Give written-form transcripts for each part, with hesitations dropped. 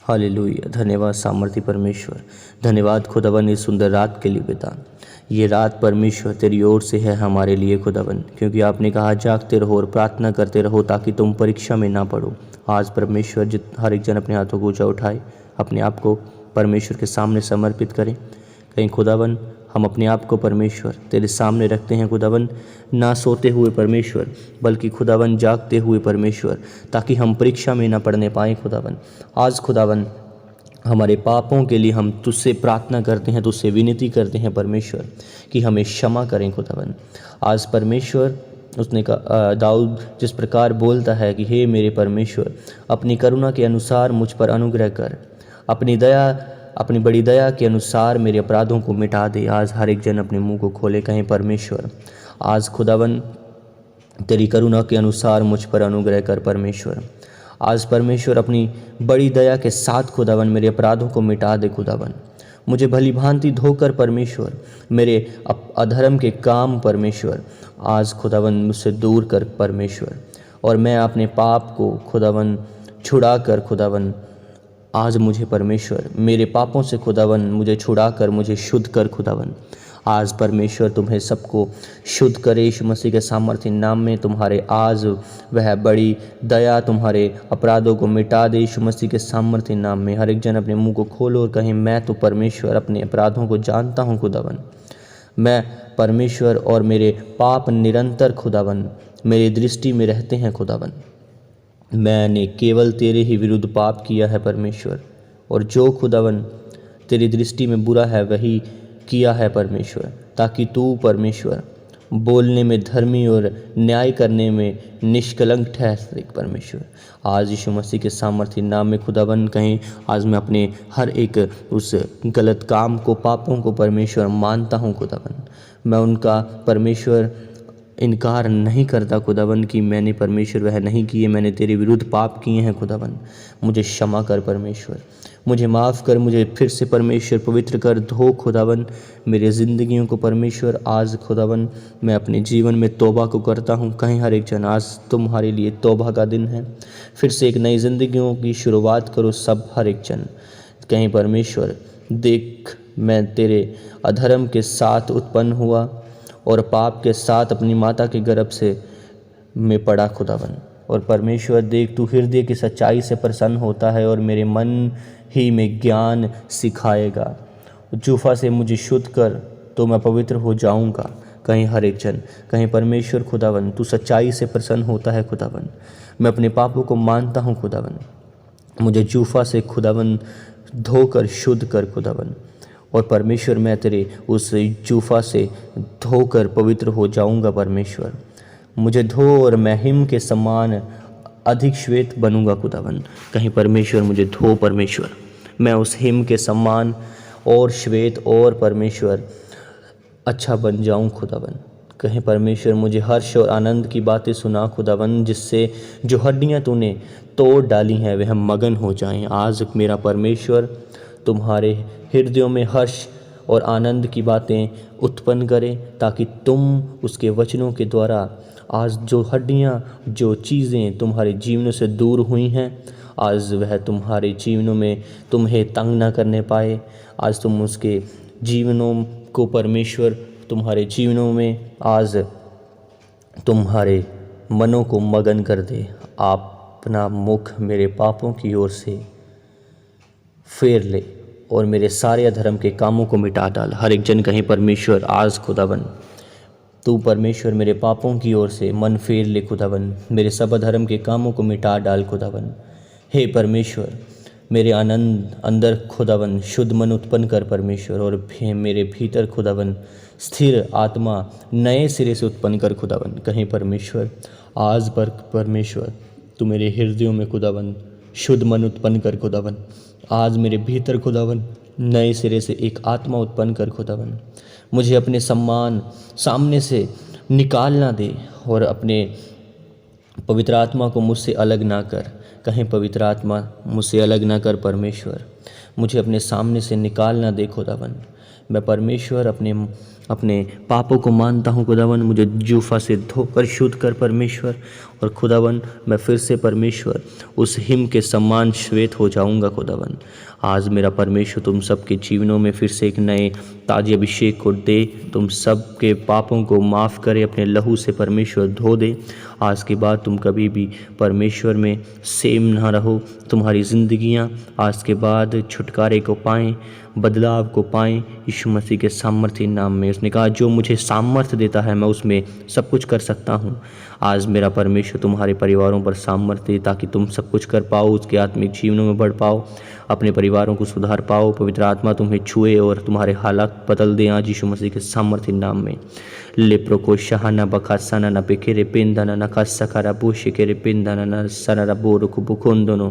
Hallelujah. धन्यवाद सामर्थी परमेश्वर। धन्यवाद खुदावन इस सुंदर रात के लिए पिता। ये रात परमेश्वर तेरी ओर से है हमारे लिए खुदावन, क्योंकि आपने कहा जागते रहो और प्रार्थना करते रहो ताकि तुम परीक्षा में ना पड़ो। आज परमेश्वर हर एक जन अपने हाथों को ऊंचा उठाए, अपने आप को परमेश्वर के सामने समर्पित करें। कहीं खुदावन हम अपने आप को परमेश्वर तेरे सामने रखते हैं खुदावन, ना सोते हुए परमेश्वर बल्कि खुदावन जागते हुए परमेश्वर, ताकि हम परीक्षा में ना पड़ने पाएँ खुदावन। आज खुदावन हमारे पापों के लिए हम तुझसे प्रार्थना करते हैं, तुझसे विनती करते हैं परमेश्वर कि हमें क्षमा करें खुदावन। आज परमेश्वर उसने कहा, दाऊद जिस प्रकार बोलता है कि हे मेरे परमेश्वर, अपनी करुणा के अनुसार मुझ पर अनुग्रह कर, अपनी बड़ी दया के अनुसार मेरे अपराधों को मिटा दे। आज हर एक जन अपने मुंह को खोले, कहें परमेश्वर आज खुदावन तेरी करुणा के अनुसार मुझ पर अनुग्रह कर परमेश्वर। आज परमेश्वर अपनी बड़ी दया के साथ खुदावन मेरे अपराधों को मिटा दे खुदावन। मुझे भली भांति धोकर परमेश्वर मेरे अधर्म के काम परमेश्वर आज खुदावन मुझसे दूर कर परमेश्वर, और मैं अपने पाप को खुदावन छुड़ा कर खुदावन आज मुझे परमेश्वर मेरे पापों से खुदावन मुझे छुड़ा कर मुझे शुद्ध कर खुदावन। आज परमेश्वर तुम्हें सबको शुद्ध करे यीशु मसीह के सामर्थ्य नाम में। तुम्हारे आज वह बड़ी दया तुम्हारे अपराधों को मिटा दे यीशु मसीह के सामर्थ्य नाम में। हर एक जन अपने मुंह को खोलो और कहें, मैं तो परमेश्वर अपने अपराधों को जानता हूँ खुदावन। मैं परमेश्वर और मेरे पाप निरंतर खुदावन मेरी दृष्टि में रहते हैं खुदावन। मैंने केवल तेरे ही विरुद्ध पाप किया है परमेश्वर, और जो खुदावन तेरी दृष्टि में बुरा है वही किया है परमेश्वर, ताकि तू परमेश्वर बोलने में धर्मी और न्याय करने में निष्कलंक ठहरे परमेश्वर। आज यीशु मसीह के सामर्थ्य नाम में खुदावन कहीं आज मैं अपने हर एक उस गलत काम को, पापों को परमेश्वर मानता हूँ खुदावन। मैं उनका परमेश्वर इनकार नहीं करता खुदावन कि मैंने परमेश्वर वह नहीं किए, मैंने तेरे विरुद्ध पाप किए हैं खुदावन। मुझे क्षमा कर परमेश्वर, मुझे माफ़ कर, मुझे फिर से परमेश्वर पवित्र कर, धो खुदावन मेरे ज़िंदगियों को परमेश्वर। आज खुदावन मैं अपने जीवन में तौबा को करता हूँ। कहीं हर एक जन आज तुम्हारे लिए तौबा का दिन है, फिर से एक नई ज़िंदगियों की शुरुआत करो सब हर एक जन। कहीं परमेश्वर देख, मैं तेरे अधर्म के साथ उत्पन्न हुआ और पाप के साथ अपनी माता के गर्भ से मैं पड़ा खुदावन। और परमेश्वर देख, तू हृदय की सच्चाई से प्रसन्न होता है और मेरे मन ही में ज्ञान सिखाएगा। जूफा से मुझे शुद्ध कर तो मैं पवित्र हो जाऊंगा। कहीं हर एक जन कहीं परमेश्वर खुदावन तू सच्चाई से प्रसन्न होता है खुदावन। मैं अपने पापों को मानता हूँ खुदावन, मुझे जूफा से खुदावन धोकर शुद्ध कर खुदावन। और परमेश्वर मैं तेरे उस जूफा से धोकर पवित्र हो जाऊंगा परमेश्वर। मुझे धो और मैं हिम के समान अधिक श्वेत बनूंगा खुदावन। कहीं परमेश्वर मुझे धो परमेश्वर, मैं उस हिम के समान और श्वेत और परमेश्वर अच्छा बन जाऊं खुदावन। कहीं परमेश्वर मुझे हर्ष और आनंद की बातें सुना खुदावन, जिससे जो हड्डियां तूने तोड़ डाली हैं वह मगन हो जाएं। आज मेरा परमेश्वर तुम्हारे हृदयों में हर्ष और आनंद की बातें उत्पन्न करे, ताकि तुम उसके वचनों के द्वारा आज जो हड्डियाँ, जो चीज़ें तुम्हारे जीवनों से दूर हुई हैं, आज वह तुम्हारे जीवनों में तुम्हें तंग ना करने पाए। आज तुम उसके जीवनों को परमेश्वर तुम्हारे जीवनों में आज तुम्हारे मनों को मगन कर दे। आप अपना मुख मेरे पापों की ओर से फेर ले और मेरे सारे अधर्म के कामों को मिटा डाल। हर एक जन कहीं परमेश्वर आज खुदावन तू परमेश्वर मेरे पापों की ओर से मन फेर ले खुदावन, मेरे सब अधर्म के कामों को मिटा डाल खुदावन। हे परमेश्वर मेरे आनंद अंदर खुदावन शुद्ध मन उत्पन्न कर परमेश्वर, और मेरे भीतर खुदावन स्थिर आत्मा नए सिरे से उत्पन्न कर खुदावन। कहीं परमेश्वर आज पर परमेश्वर तू मेरे हृदयों में खुदावन शुद्ध मन उत्पन्न कर खुदावन। आज मेरे भीतर खुदावन नए सिरे से एक आत्मा उत्पन्न कर खुदावन। मुझे अपने सामने से निकालना दे और अपने पवित्र आत्मा को मुझसे अलग ना कर। कहीं पवित्र आत्मा मुझसे अलग ना कर परमेश्वर, मुझे अपने सामने से निकालना दे खुदावन। मैं परमेश्वर अपने पापों को मानता हूँ खुदावन, मुझे जूफा से धोकर शुद्ध कर परमेश्वर। और खुदावन मैं फिर से परमेश्वर उस हिम के समान श्वेत हो जाऊँगा खुदावन। आज मेरा परमेश्वर तुम सबके जीवनों में फिर से एक नए ताजे अभिषेक को दे, तुम सबके पापों को माफ़ करे, अपने लहू से परमेश्वर धो दे। आज के बाद तुम कभी भी परमेश्वर में सेम ना रहो, तुम्हारी ज़िंदगियाँ आज के बाद छुटकारे को पाएँ, बदलाव को पाएँ यीशु मसीह के सामर्थ्य नाम में। उसने कहा जो मुझे सामर्थ्य देता है मैं उसमें सब कुछ कर सकता हूँ। आज मेरा परमेश्वर तुम्हारे परिवारों पर सामर्थ्य दे ताकि तुम सब कुछ कर पाओ, उसके आत्मिक जीवनों में बढ़ पाओ, अपने परिवारों को सुधार पाओ। पवित्र आत्मा तुम्हें छुए और तुम्हारे हालात बदल दें आज यीशु मसीह के सामर्थ्य नाम में। लेप्रो को शहाना बखा सना न पेखेरे पेंदना न खसखरा बोशे के पेंदना न सना बोर को बुकोन दोनों।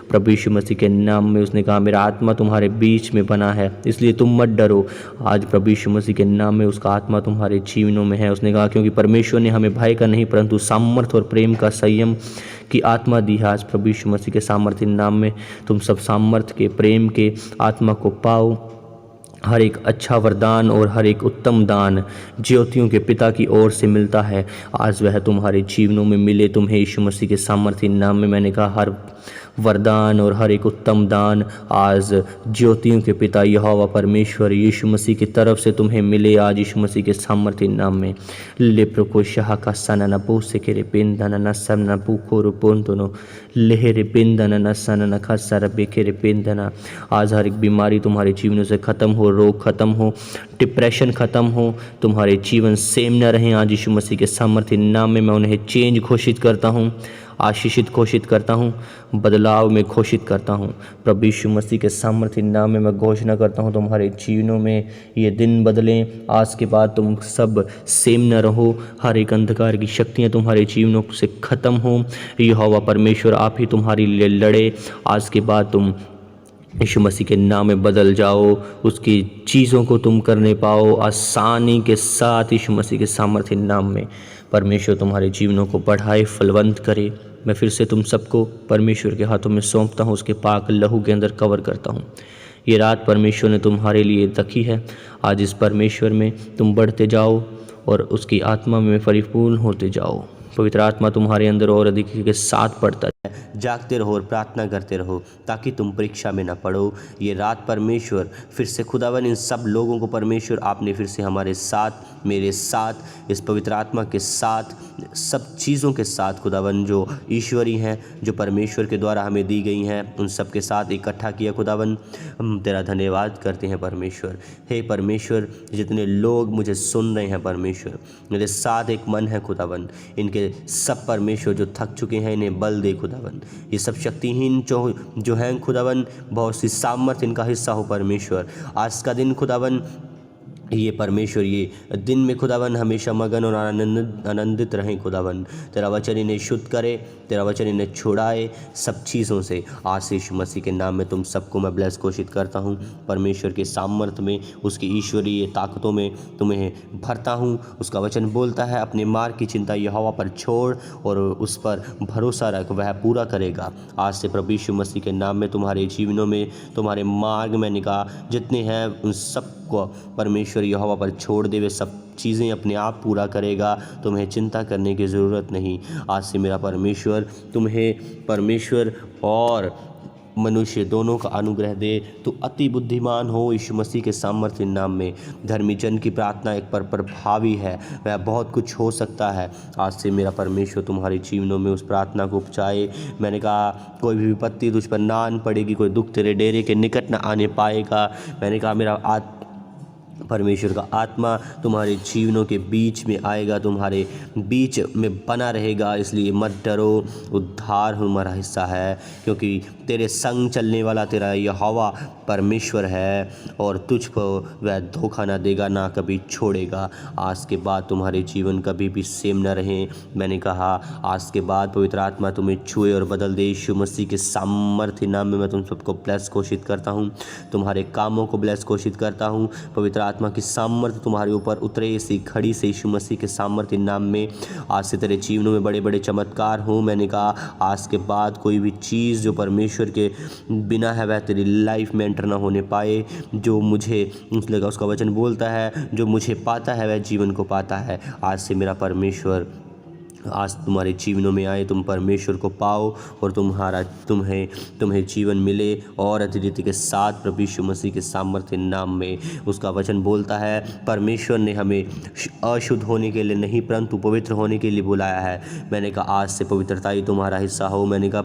प्रभु यीशु मसीह के नाम में उसने कहा मेरा आत्मा तुम्हारे बीच में बना है इसलिए तुम मत डरो। आज प्रभु यीशु मसीह के नाम में उसका आत्मा तुम्हारे जीवनों में है। उसने कहा क्योंकि परमेश्वर ने हमें भय का नहीं परंतु सामर्थ और प्रेम का, संयम की आत्मा दी है। आज प्रभु यीशु मसीह के सामर्थ्य नाम में तुम सब सामर्थ्य के, प्रेम के आत्मा को पाओ। हर एक अच्छा वरदान और हर एक उत्तम दान ज्योतियों के पिता की ओर से मिलता है, आज वह तुम्हारे जीवनों में मिले तुम्हें यीशु मसीह के सामर्थ्य नाम में। मैंने कहा हर वरदान और हर एक उत्तम दान आज ज्योतियों के पिता यहोवा परमेश्वर यीशु मसीह की तरफ से तुम्हें मिले आज यीशु मसीह के सामर्थ्य नाम में। लेप्रो को शाह का सना न पो से के पेंदन न सम न पूखो रूपोन दोनों लेहरे पेंदन न सन न खसा रबे के पेंदना। आज हर एक बीमारी तुम्हारे जीवनों से ख़त्म हो, रोग खत्म हो, डिप्रेशन ख़त्म हो, तुम्हारे जीवन सेम न रहें आज यीशु मसीह के सामर्थ्य नाम में। मैं उन्हें चेंज घोषित करता हूँ, आशीषित घोषित करता हूँ, बदलाव में घोषित करता हूँ। प्रभु यीशु मसीह के सामर्थ्य नाम में मैं घोषणा करता हूँ तुम्हारे जीवनों में ये दिन बदलें। आज के बाद तुम सब सेम न रहो, हर एक अंधकार की शक्तियाँ तुम्हारे जीवनों से ख़त्म हो। यहोवा परमेश्वर आप ही तुम्हारे लिए लड़े। आज के बाद तुम यीशु मसीह के नाम में बदल जाओ, उसकी चीज़ों को तुम करने पाओ आसानी के साथ। यीशु मसीह के सामर्थ्य नाम में परमेश्वर तुम्हारे जीवनों को बढ़ाए, फलवंत करे। मैं फिर से तुम सबको परमेश्वर के हाथों में सौंपता हूँ, उसके पाक लहू के अंदर कवर करता हूँ। ये रात परमेश्वर ने तुम्हारे लिए रखी है। आज इस परमेश्वर में तुम बढ़ते जाओ और उसकी आत्मा में परिपूर्ण होते जाओ। पवित्र आत्मा तुम्हारे अंदर और अधिक के साथ पड़ता है। जागते रहो और प्रार्थना करते रहो ताकि तुम परीक्षा में न पड़ो। ये रात परमेश्वर फिर से खुदावन इन सब लोगों को परमेश्वर आपने फिर से हमारे साथ, मेरे साथ, इस पवित्र आत्मा के साथ, सब चीज़ों के साथ खुदावन जो ईश्वरी हैं, जो परमेश्वर के द्वारा हमें दी गई हैं, उन सब के साथ इकट्ठा किया खुदावन। हम तेरा धन्यवाद करते हैं परमेश्वर। हे परमेश्वर, जितने लोग मुझे सुन रहे हैं परमेश्वर, मेरे साथ एक मन है खुदावन, इनके सब परमेश्वर जो थक चुके हैं इन्हें बल दे खुदावन। ये सब शक्तिहीन जो हैं खुदावन, बहुत सी सामर्थ इनका हिस्सा हो परमेश्वर। आज का दिन खुदावन ये परमेश्वर ये दिन में खुदावन हमेशा मगन और आनंदित रहें खुदावन। तेरा वचन इन्हें शुद्ध करे, तेरा वचन इन्हें छुड़ाए सब चीज़ों से। आज यीशु मसीह के नाम में तुम सबको मैं ब्लेस घोषित करता हूँ। परमेश्वर के सामर्थ्य में, उसकी ईश्वरीय ताकतों में तुम्हें भरता हूँ। उसका वचन बोलता है अपने मार्ग की चिंता यहोवा पर छोड़ और उस पर भरोसा रख, वह पूरा करेगा। आज से प्रभु यीशु मसीह के नाम में तुम्हारे जीवनों में, तुम्हारे मार्ग में निकाह जितने हैं उन सब को परमेश्वर यहोवा पर छोड़ दे, वे सब चीज़ें अपने आप पूरा करेगा। तुम्हें चिंता करने की ज़रूरत नहीं। आज से मेरा परमेश्वर तुम्हें परमेश्वर और मनुष्य दोनों का अनुग्रह दे। तो अति बुद्धिमान हो यीशु मसीह के सामर्थ्य नाम में। धर्मी जन की प्रार्थना एक पर प्रभावी है, वह बहुत कुछ हो सकता है। आज से मेरा परमेश्वर तुम्हारे जीवनों में उस प्रार्थना को उपजाए। मैंने कहा कोई भी विपत्ति तुझ पर ना आन पड़ेगी, कोई दुख तेरे डेरे के निकट ना आने पाएगा। मैंने कहा मेरा परमेश्वर का आत्मा तुम्हारे जीवनों के बीच में आएगा, तुम्हारे बीच में बना रहेगा। इसलिए मत डरो, उद्धार हमारा हिस्सा है, क्योंकि तेरे संग चलने वाला तेरा यहोवा परमेश्वर है और तुझको वह धोखा ना देगा, ना कभी छोड़ेगा। आज के बाद तुम्हारे जीवन कभी भी सेम न रहें। मैंने कहा आज के बाद पवित्र आत्मा तुम्हें छुए और बदल दे। यीशु मसीह के सामर्थ्य नाम में मैं तुम सबको ब्लेस घोषित करता हूँ, तुम्हारे कामों को ब्लेस घोषित करता हूँ। पवित्र आत्मा आत्मा की सामर्थ्य तुम्हारे ऊपर उतरे इसी घड़ी से यीशु मसीह के सामर्थ्य नाम में। आज से तेरे जीवनों में बड़े बड़े चमत्कार हों। मैंने कहा आज के बाद कोई भी चीज़ जो परमेश्वर के बिना है वह तेरी लाइफ में एंटर ना होने पाए। जो मुझे लगा, उसका वचन बोलता है जो मुझे पाता है वह जीवन को पाता है। आज से मेरा परमेश्वर आज तुम्हारे जीवनों में आए, तुम परमेश्वर को पाओ और तुम्हें जीवन मिले और अतिथि के साथ प्रभु यीशु मसीह के सामर्थ्य नाम में। उसका वचन बोलता है परमेश्वर ने हमें अशुद्ध होने के लिए नहीं परंतु पवित्र होने के लिए बुलाया है। मैंने कहा आज से पवित्रताई तुम्हारा हिस्सा हो। मैंने कहा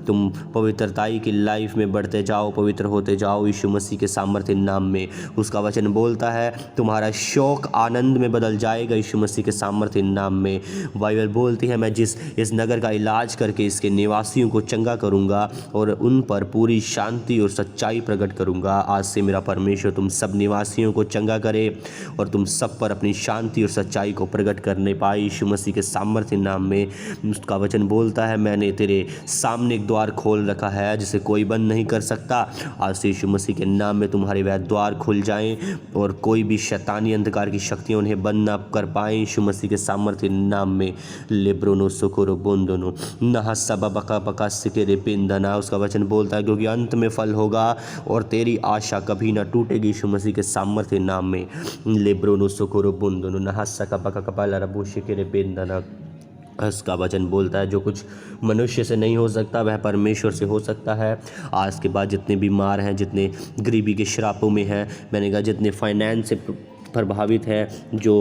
तुम पवित्रताई की लाइफ में बढ़ते जाओ, पवित्र होते जाओ यीशु मसीह के सामर्थ्य नाम में। उसका वचन बोलता है तुम्हारा शौक आनंद में बदल जाएगा यीशु मसीह के सामर्थ्य नाम में। बाइबल बोलती है मैं इस नगर का इलाज करके इसके निवासियों को चंगा करूंगा और उन पर पूरी शांति और सच्चाई प्रकट करूंगा। आज से मेरा परमेश्वर तुम सब निवासियों को चंगा करे और तुम सब पर अपनी शांति और सच्चाई को प्रकट करने पाए यीशु मसीह के सामर्थ्य नाम में। उसका वचन बोलता है मैंने तेरे सामने एक द्वार खोल रखा है जिसे कोई बंद नहीं कर सकता। आज से यीशु मसीह के नाम में तुम्हारे वह द्वार खुल जाएं और कोई भी शैतानी अंधकार की शक्तियां उन्हें बंद ना कर पाएं यीशु मसीह के सामर्थ्य नाम में। लेब्रोनो सोकोरो बोंदोनो नहा सबा बका बका सिकेरे पिंदना। उसका वचन बोलता है क्योंकि अंत में फल होगा और तेरी आशा कभी ना टूटेगी यीशु मसीह के सामर्थ्य नाम में। लेब्रोनो सोकोरो बोंदोनो नहा सका बका कपाला रबो सिकेरे पिंदना। उसका वचन बोलता है जो कुछ मनुष्य से नहीं हो सकता वह परमेश्वर से हो सकता है। आज के बाद जितने बीमार हैं, जितने गरीबी के श्रापों में हैं, मैंने कहा जितने फाइनेंस से प्रभावित है, जो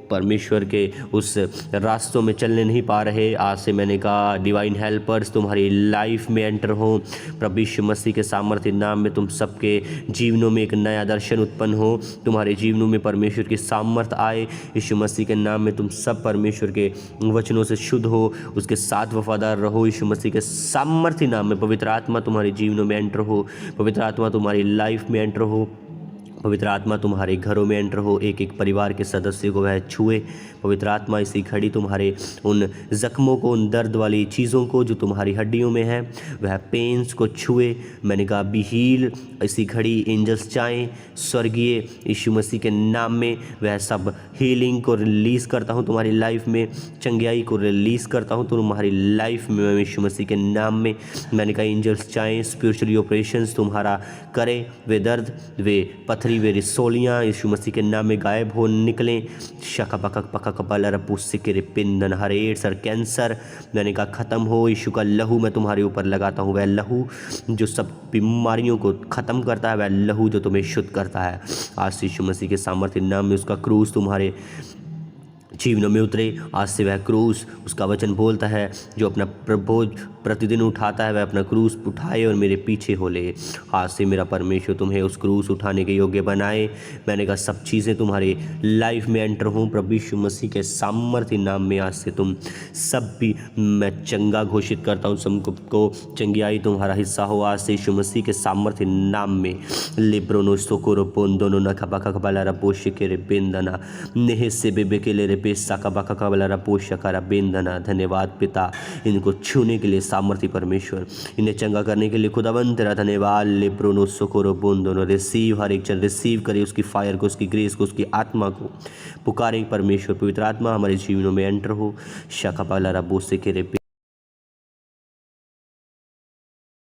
परमेश्वर के उस रास्तों में चलने नहीं पा रहे, आज से मैंने कहा डिवाइन हेल्पर्स तुम्हारी लाइफ में एंटर हो। प्रभु यीशु मसीह के सामर्थ्य नाम में तुम सबके जीवनों में एक नया दर्शन उत्पन्न हो। तुम्हारे जीवनों में परमेश्वर की सामर्थ्य आए यीशु मसीह के नाम में। तुम सब परमेश्वर के वचनों से शुद्ध हो, उसके साथ वफादार रहो यीशु मसीह के सामर्थ्य नाम में। पवित्र आत्मा तुम्हारे जीवनों में एंटर हो, पवित्र आत्मा तुम्हारी लाइफ में एंटर हो, पवित्र आत्मा तुम्हारे घरों में एंटर हो, एक एक परिवार के सदस्य को वह छुए। पवित्र आत्मा इसी घड़ी तुम्हारे उन जख्मों को, उन दर्द वाली चीज़ों को जो तुम्हारी हड्डियों में है वह पेन्स को छुए। मैंने कहा बी हील। इसी घड़ी एंजल्स जाएं स्वर्गीय यीशु मसीह के नाम में। वह सब हीलिंग को रिलीज़ करता हूँ तुम्हारी लाइफ में, चंगियाई को रिलीज़ करता हूँ तुम्हारी लाइफ में यीशु मसीह के नाम में। मैंने कहा एंजल्स जाएं स्पिरिचुअली ऑपरेशंस तुम्हारा करें, वे दर्द, वे पथरी, वे रिसोलियाँ यीशु मसीह के नाम में गायब हो निकलें। शका पका पका कपाल रपूस के पिंदन हर एड्स और कैंसर मैंने कहा ख़त्म हो। यीशु का लहू मैं तुम्हारे ऊपर लगाता हूँ, वह लहू जो सब बीमारियों को ख़त्म करता है, वह लहू जो तुम्हें शुद्ध करता है। आज यीशु मसीह के सामर्थ्य नाम में उसका क्रूस तुम्हारे जीवनों में उतरे। आज से वह क्रूस, उसका वचन बोलता है जो अपना बोझ प्रतिदिन उठाता है वह अपना क्रूस उठाए और मेरे पीछे हो ले। आज से मेरा परमेश्वर तुम्हें उस क्रूस उठाने के योग्य बनाए। मैंने कहा सब चीज़ें तुम्हारे लाइफ में एंटर हों प्रभु यीशु मसीह के सामर्थ्य नाम में। आज से तुम सब भी मैं चंगा घोषित करता हूँ, सबको चंगियाई तुम्हारा हिस्सा हो आज से यीशु मसीह के सामर्थ्य नाम में। लिब्रोनो सोकोरो पोंदोनो नखबा खबला रपोश के रे बेंदना नेह से बेबे के ले रे बेसा कबा खबला रपोश का बेंदना। धन्यवाद पिता, इनको छूने के लिए सामर्थ्य परमेश्वर, इन्हें चंगा करने के लिए खुदावंद तेरा धन्यवाद। लिब्रोनो सोकोरो बोंदोनो रिसीव, हर एक जन रिसीव करे उसकी फायर को, उसकी ग्रेस को, उसकी आत्मा को पुकारें परमेश्वर। पवित्र आत्मा हमारे जीवनों में एंटर हो। शाखा पाला रबो से के रे